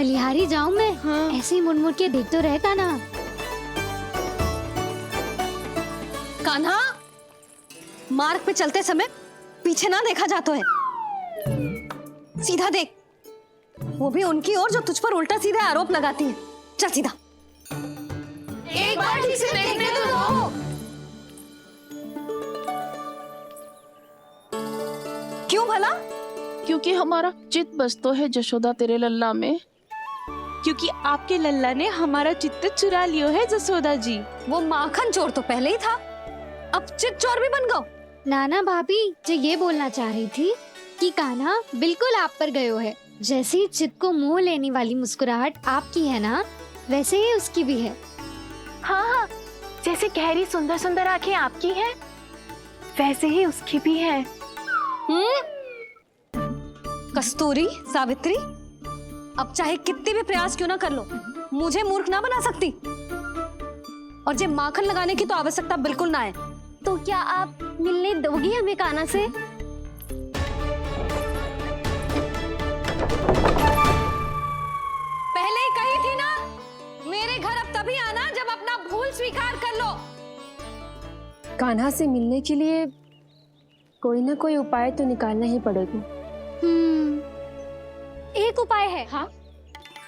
बलिहारी जाऊं मैं? हाँ। ऐसे ही मुड़ मुड़ के देख तो रहता ना। कान्हा, मार्ग पे चलते समय पीछे ना देखा जाता है, सीधा देख। वो भी उनकी ओर जो तुझ पर उल्टा सीधा आरोप लगाती है। चल सीधा। एक बार ठीक से देखने तो दो। क्यों भला? क्योंकि हमारा चित्त बसतो है जशोदा तेरे लल्ला में। क्योंकि आपके लल्ला ने हमारा चित्त चुरा लियो है जसोदा जी। वो माखन चोर तो पहले ही था, अब चित चोर भी बन गो। नाना भाभी जो ये बोलना चाह रही थी कि कान्हा बिल्कुल आप पर गयो है। जैसे ही चित को मोह लेने वाली मुस्कुराहट आपकी है ना, वैसे ही उसकी भी है। हाँ हाँ, जैसे गहरी सुंदर सुंदर आंखें आपकी हैं, वैसे ही उसकी भी है। कस्तूरी, सावित्री, अब चाहे कितने भी प्रयास क्यों ना कर लो, मुझे मूर्ख ना बना सकती। और जे माखन लगाने की तो आवश्यकता बिल्कुल ना है। तो क्या आप मिलने दोगी हमें कान्हा से? पहले ही कही थी ना, मेरे घर अब तभी आना जब अपना भूल स्वीकार कर लो। कान्हा से मिलने के लिए कोई ना कोई उपाय तो निकालना ही पड़ेगा। एक उपाय है। हाँ?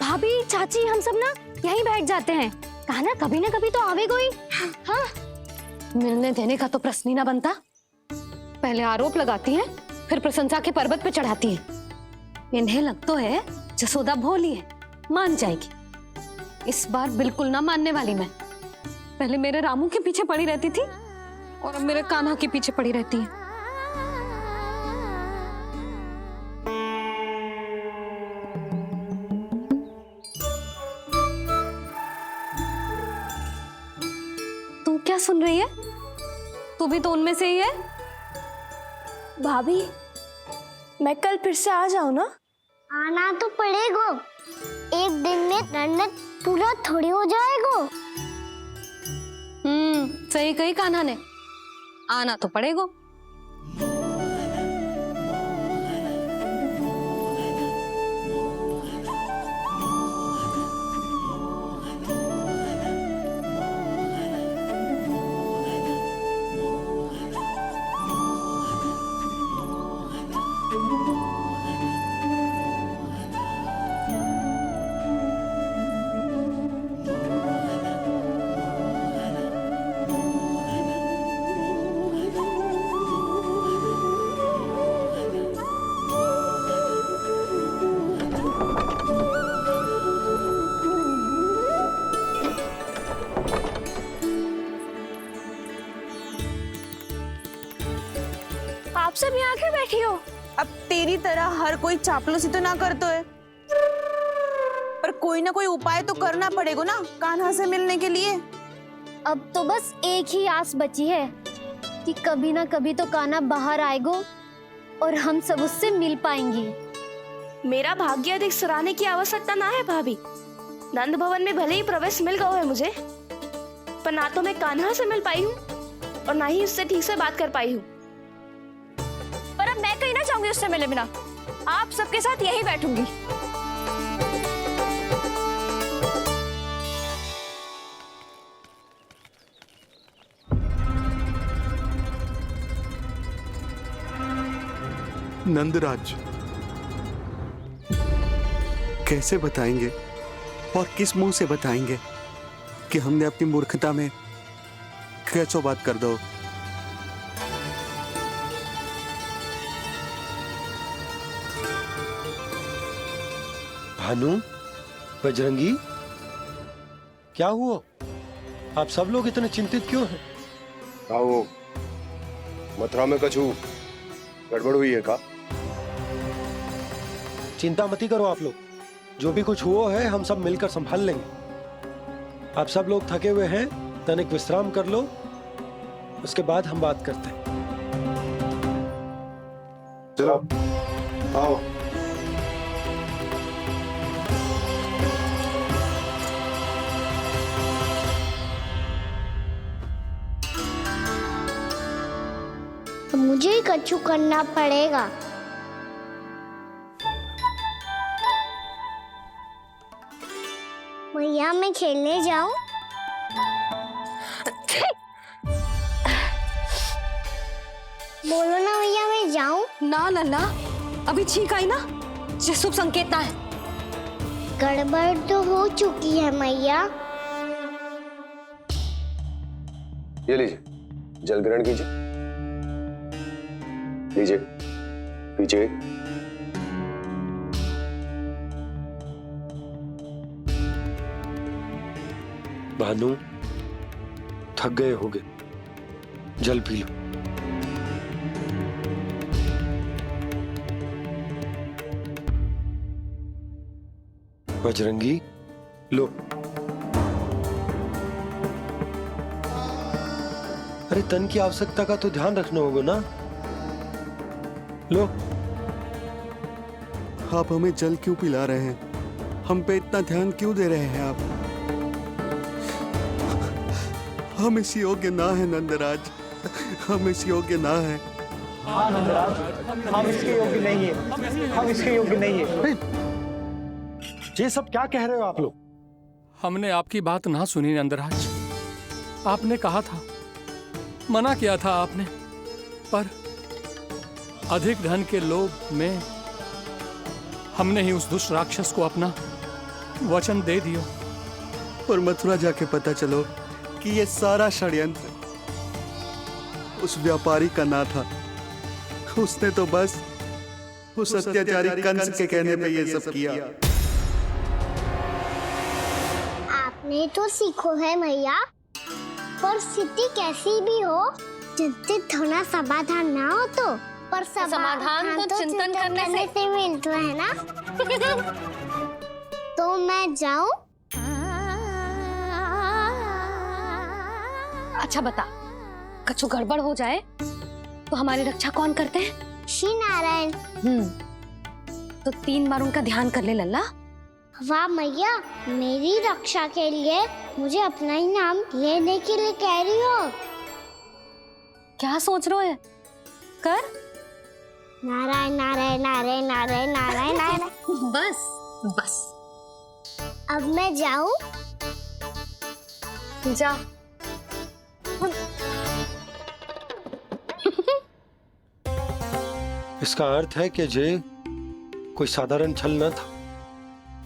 भाभी, चाची, हम सब ना यहीं बैठ जाते हैं। कान्हा कभी ना कभी तो आवेगा ही। हाँ। मिलने देने का तो प्रश्न ही ना बनता। पहले आरोप लगाती हैं, फिर प्रशंसा के पर्वत पे चढ़ाती हैं। इन्हें लगता है जसोदा भोली है, मान जाएगी। इस बार बिल्कुल ना मानने वाली मैं। पहले मेरे रामू के पीछे पड़ी रहती थी और अब मेरे कान्हा के पीछे पड़ी रहती है। तू क्या सुन रही है? तू भी तो उनमें से ही है। भाभी, मैं कल फिर से आ जाऊँ ना? आना तो पड़ेगा। एक दिन में नन्नत पूरा थोड़ी हो जाएगा। सही कही कान्हा ने, आना तो पड़ेगा। आप सब यहाँ क्यों बैठी हो? अब तेरी तरह हर कोई चापलूसी तो ना करतो है, पर कोई ना कोई उपाय तो करना पड़ेगा ना कान्हा से मिलने के लिए। अब तो बस एक ही आस बची है कि कभी ना कभी तो कान्हा बाहर आएगा और हम सब उससे मिल पाएंगे। मेरा भाग्य अधिक सराहने की आवश्यकता ना है भाभी। नंद भवन में भले ही प्रवेश मिल गया है मुझे, पर ना तो मैं कान्हा से मिल पाई हूँ और ना ही उससे ठीक से बात कर पाई हूँ। पर अब मैं कहीं ना चाहूंगी उससे मिले बिना। आप सबके साथ यहीं बैठूंगी। नंदराज, कैसे बताएंगे और किस मुंह से बताएंगे कि हमने अपनी मूर्खता में कैसो बात कर दो। भानु, बजरंगी, क्या हुआ? आप सब लोग इतने चिंतित क्यों हैं? आओ, मथुरा में कछु गड़बड़ हुई है का? चिंता मती करो आप लोग, जो भी कुछ हुआ है हम सब मिलकर संभाल लेंगे। आप सब लोग थके हुए हैं, तनिक विश्राम कर लो, उसके बाद हम बात करते हैं। चलो, आओ। तो मुझे ही कछु करना पड़ेगा। मैया मैं खेलने जाऊं? बोलो ना मैया मैं जाऊं? ना लल्ला, अभी छींक आई ना, ये शुभ संकेत ना है। गड़बड़ तो हो चुकी है मैया। ये लीजिए, जल ग्रहण कीजिए। लीजिए, पीछे। भानु, थक गए होगे, जल पी लो। बजरंगी, लो। अरे तन की आवश्यकता का तो ध्यान रखना होगा ना। लो। आप हमें जल क्यों पिला रहे हैं? हम पे इतना ध्यान क्यों दे रहे हैं आप? हम इस योग्य ना है नंदराज, हम इस योग्य ना है। हाँ नंदराज, हम इसके योग्य नहीं है, हम इसके योग्य नहीं है। ये सब क्या कह रहे हो आप लोग? हमने आपकी बात ना सुनी नंदराज। आपने कहा था, मना किया था आपने, पर अधिक धन के लोभ में हमने ही उस दुष्ट राक्षस को अपना वचन दे दिया। और मथुरा जाके पता चलो कि ये सारा षड्यंत्र उस व्यापारी का ना था। उसने तो बस उस अत्याचारी कंस के कहने पे ये सब किया। आपने तो सीखो है मैया, पर स्थिति कैसी भी हो, चिंतित होना समाधान ना हो तो, पर समाधान तो चिंतन करने से मिलता है ना। तो मैं जाऊं? अच्छा बता, कछु गड़बड़ हो जाए तो हमारी रक्षा कौन करते हैं? श्री नारायण। तो 3 बार उनका ध्यान कर ले लल्ला। वाह मैया, मेरी रक्षा के लिए मुझे अपना ही नाम लेने के लिए कह रही हो? क्या सोच रहे हो? कर। नारायण नारायण नारायण नारायण नारायण नारायण। बस बस। अब मैं जाऊं? जा। इसका अर्थ है कि जे कोई साधारण छल न था,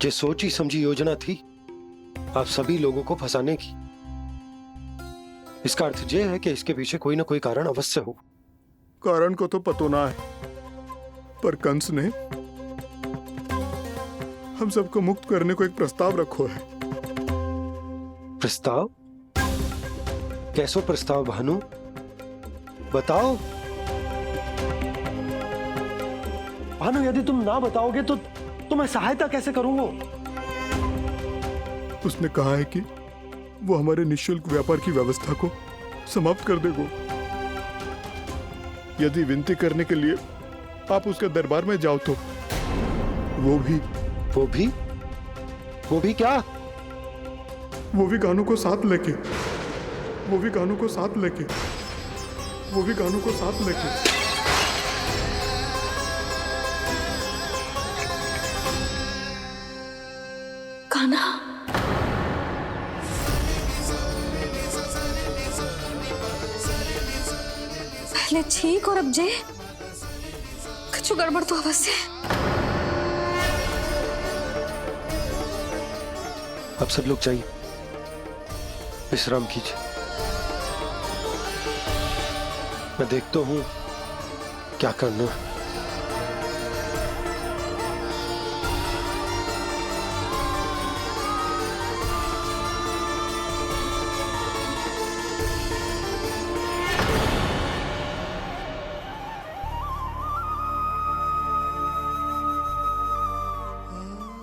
जे सोची समझी योजना थी आप सभी लोगों को फंसाने की। इसका अर्थ ये है कि इसके पीछे कोई ना कोई कारण अवश्य हो। कारण को तो पतो ना है, पर कंस ने हम सबको मुक्त करने को एक प्रस्ताव रखो है। प्रस्ताव? कैसो प्रस्ताव भानु, बताओ। भानु, यदि तुम ना बताओगे तो मैं सहायता कैसे करूंगा? उसने कहा है कि वो हमारे निःशुल्क व्यापार की व्यवस्था को समाप्त कर देगा यदि विनती करने के लिए आप उसके दरबार में जाओ तो। वो भी क्या? वो भी गानों को साथ लेके, वो भी गानों को साथ लेके, वो भी गानों को साथ लेके। कान्हा, पहले छींक और अब जे, कुछ गड़बड़ तो अवश्य है। अब सब लोग जाइए, विश्राम कीजिए। मैं देखता हूं क्या करना है।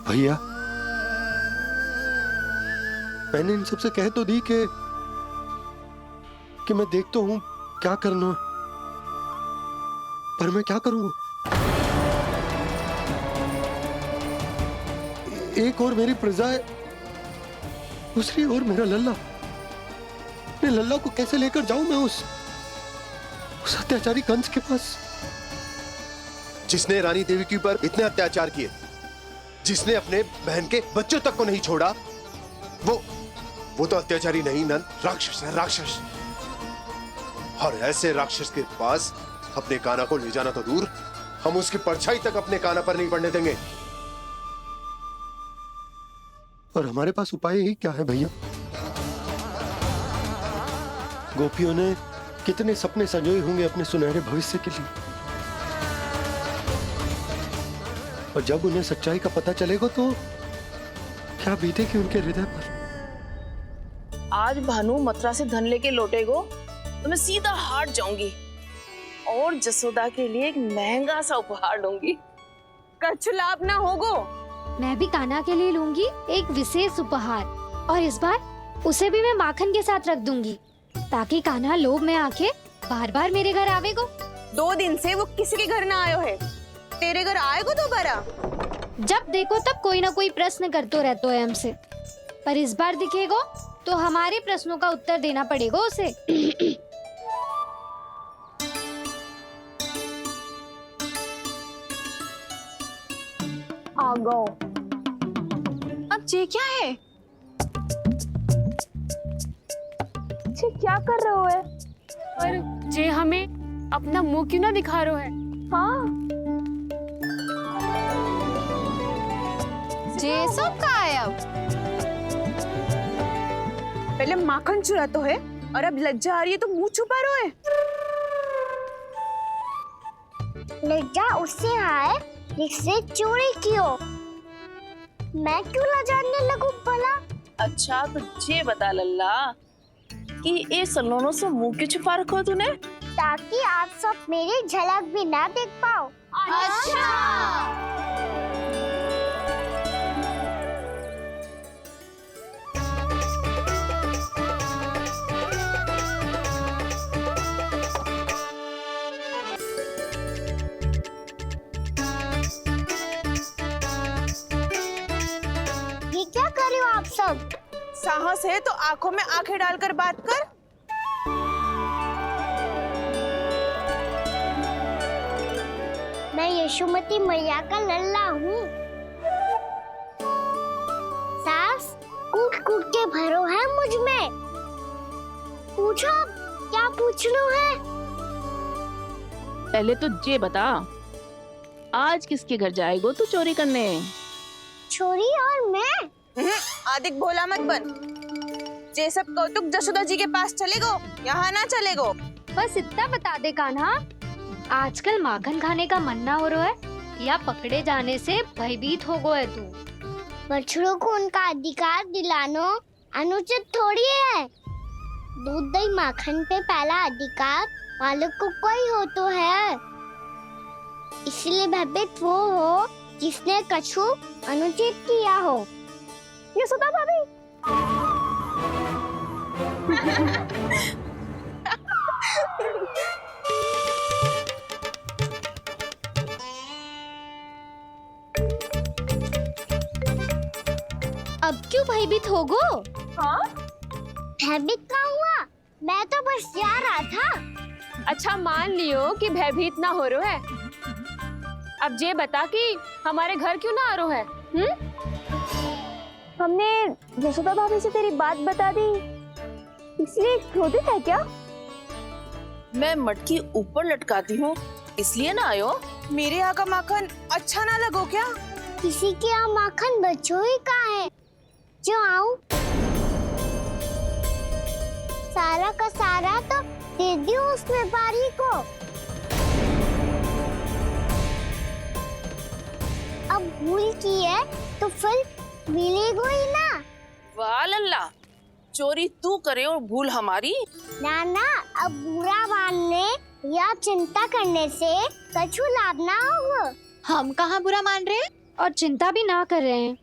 भैया, मैंने इन सबसे कह तो दी कि मैं देखता हूं क्या करना, पर मैं क्या करूंगा? एक और मेरी प्रजा है, दूसरी ओर मेरा लल्ला। मैं लल्ला को कैसे लेकर जाऊं मैं उस अत्याचारी कंस के पास, जिसने रानी देवी के ऊपर इतने अत्याचार किए, जिसने अपने बहन के बच्चों तक को नहीं छोड़ा, वो तो अत्याचारी नहीं नंद, राक्षस है, राक्षस। और ऐसे राक्षस के पास अपने कान्हा को ले जाना तो दूर, हम उसकी परछाई तक अपने कान्हा पर नहीं पड़ने देंगे। और हमारे पास उपाय ही क्या है भैया? गोपियों ने कितने सपने संजोए होंगे अपने सुनहरे भविष्य के लिए, और जब उन्हें सच्चाई का पता चलेगा तो क्या बीतेगी उनके हृदय पर। आज भानु मथुरा से धन लेके लौटेगो तो मैं सीधा हाट जाऊंगी और जसोदा के लिए एक महंगा सा उपहार दूंगी। कछु लाभ ना होगो। मैं भी कान्हा के लिए लूंगी एक विशेष उपहार, और इस बार उसे भी मैं माखन के साथ रख दूंगी, ताकि कान्हा लोभ में आके बार बार मेरे घर आवेगो। 2 दिन से वो किसी के घर ना आयो है, तेरे घर आएगो दोबारा? जब देखो तब कोई ना कोई प्रश्न करते रहते है हमसे, पर इस बार दिखेगो तो हमारे प्रश्नों का उत्तर देना पड़ेगा उसे। आ गो। अब ये क्या है? ये क्या कर रहे हो है? पर जे हमें अपना मुंह क्यों ना दिखा रहे है? हाँ, जे सब का है अब? पहले माखन चुरा तो है, और अब लज्जा आ रही है तो मुंह छुपा रहे है। लज्जा उससे आए जिससे चोरी की हो। मैं क्यों लजाने लगूं भला? अच्छा तो ये बता लल्ला कि ये सलोनों से मुंह क्यों छुपा रखो तूने? ताकि आप सब मेरी झलक भी ना देख पाओ। अच्छा। ये क्या कर रहे हो आप सब? साहस है तो आंखों में आंखें डालकर बात कर। मैं यशोमती मैया का लल्ला हूँ। सास कूट कूट के भरो है मुझ में। पूछो क्या पूछना है? पहले तो ये बता, आज किसके घर जाएगो तू चोरी करने? छोरी और मैं। आदिक भोला मत बन। जे सब कौतुक जशोदा जी के पास चलेगो, यहाँ ना चलेगो। बस इतना बता दे कान्हा, आजकल माखन खाने का मन ना हो रहा है या पकड़े जाने से भयभीत हो गए तू? बछड़ों को उनका अधिकार दिलाना अनुचित थोड़ी है। दूध दही माखन पे पहला अधिकार मालिक को कोई हो तो है। इसलिए भयभीत वो हो जिसने कछु अनुचित किया हो। यशोदा भाभी। अब क्यों भयभीत हो गो? हाँ? भयभीत का हुआ? मैं तो बस जा रहा था। अच्छा मान लियो कि भयभीत ना हो रहा है। अब ये बता कि हमारे घर क्यों ना आ रहा है? हमने यशोदा भाभी से तेरी बात बता दी, इसलिए क्रोधित है क्या? मैं मटकी ऊपर लटकाती हूँ इसलिए ना आयो? मेरे यहाँ का माखन अच्छा ना लगो क्या? किसी के यहाँ माखन बचो ही कहाँ है जो आऊं? सारा का सारा तो दे दियो उस व्यापारी को। अब भूल की है तो फिर मिलेगो ही ना। वाह लल्ला, चोरी तू करे और भूल हमारी। ना ना, अब बुरा मानने या चिंता करने से कछु लाभ ना होगा। हम कहाँ बुरा मान रहे हैं और चिंता भी ना कर रहे हैं।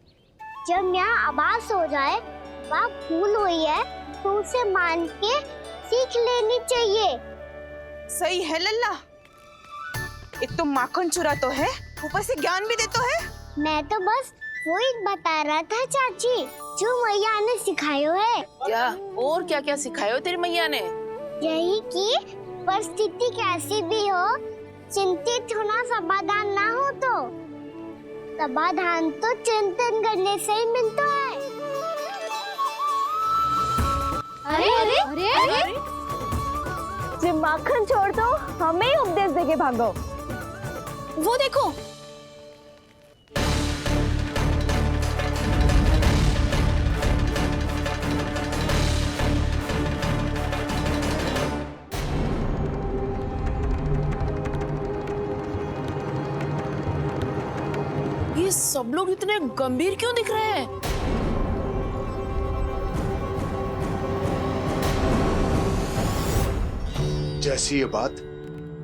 जब यहाँ आभास हो जाए वहाँ भूल हुई है तो उसे मान के सीख लेनी चाहिए। सही है लल्ला, एक तो माखन चुरा तो है, ऊपर से ज्ञान भी दे तो है। मैं तो बस वही बता रहा था चाची जो मैया ने सिखायो है। क्या और क्या क्या सिखायो तेरी मैया ने? यही कि परिस्थिति कैसी भी हो, चिंतित होना समाधान ना हो तो समाधान तो चिंतन करने से ही मिलता है। अरे अरे अरे, अरे? जब माखन छोड़ दो हमें ही उपदेश देके भागो। वो देखो, ये सब लोग इतने गंभीर क्यों दिख रहे हैं? जैसी ये बात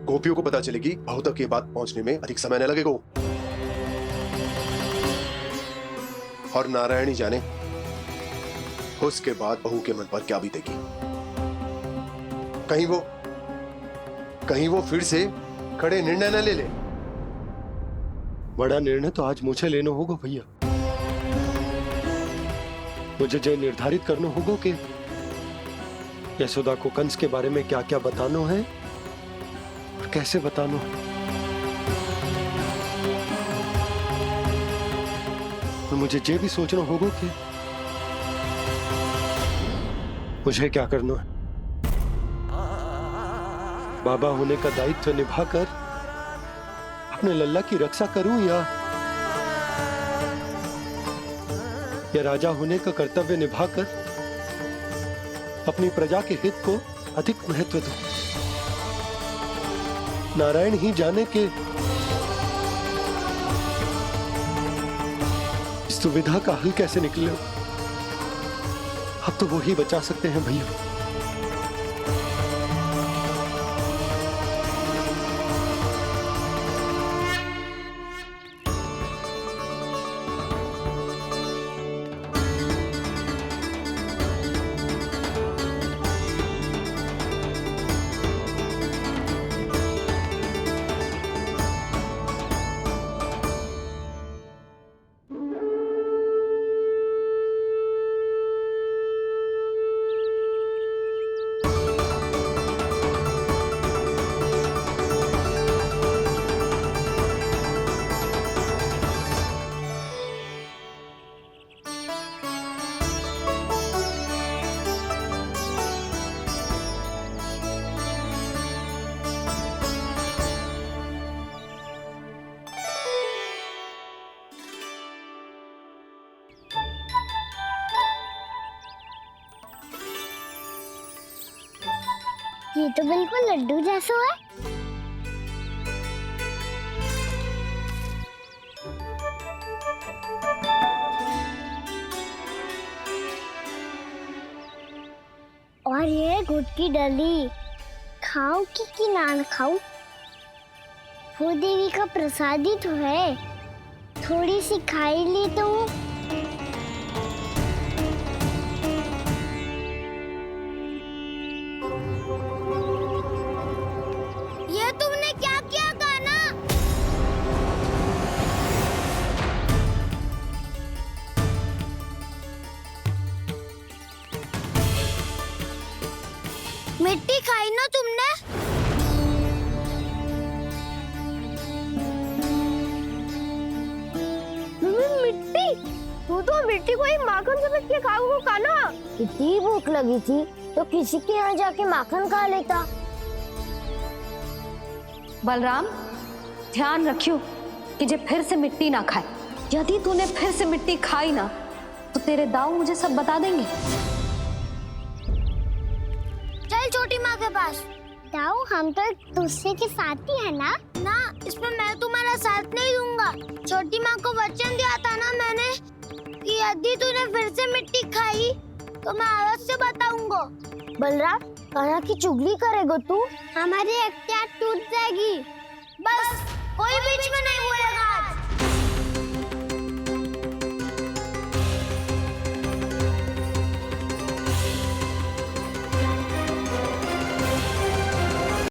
गोपियों को पता चलेगी, बहू तक ये बात पहुंचने में अधिक समय न लगेगा। और नारायण ही जाने उसके बाद बहू के मन पर क्या बीतेगी। कहीं वो फिर से खड़े निर्णय न ले ले। बड़ा निर्णय तो आज मुझे लेना होगा भैया। मुझे जो निर्धारित करना होगा कि यशोदा को कंस के बारे में क्या क्या बताना है और कैसे बताना है। और मुझे ये भी सोचना होगा कि मुझे क्या करना है। बाबा होने का दायित्व निभाकर अपने लल्ला की रक्षा करूं या राजा होने का कर्तव्य निभाकर अपनी प्रजा के हित को अधिक महत्व दूं। नारायण ही जाने के इस दुविधा का हल कैसे निकले। अब तो वो ही बचा सकते हैं भैया। ये तो बिल्कुल लड्डू जैसा है। और ये गुड़ की डली खाऊं कि ना खाऊं? वो देवी का प्रसाद ही तो है, थोड़ी सी खाई ली तो। ये तुमने क्या किया कान्हा? मिट्टी खाई ना तुमने? मिट्टी? तू तो मिट्टी को ही माखन से पीट के खाओगे कान्हा। इतनी भूख लगी थी तो किसी के यहाँ जाके माखन खा लेता। बलराम, ध्यान रखियो कि जे फिर से मिट्टी ना खाए। यदि तूने फिर से मिट्टी खाई ना तो तेरे दाऊ मुझे सब बता देंगे। चल छोटी माँ के पास। दाऊ, हम तो एक दूसरे के साथ ही है ना? ना, इसमें मैं तुम्हारा साथ नहीं दूंगा। छोटी माँ को वचन दिया था ना मैंने कि यदि तूने फिर से मिट्टी खाई तो मैं अवश्य बताऊंगा। बलराम, कान्हा की चुगली करेगा तू? हमारी अख्तियार टूट जाएगी। बस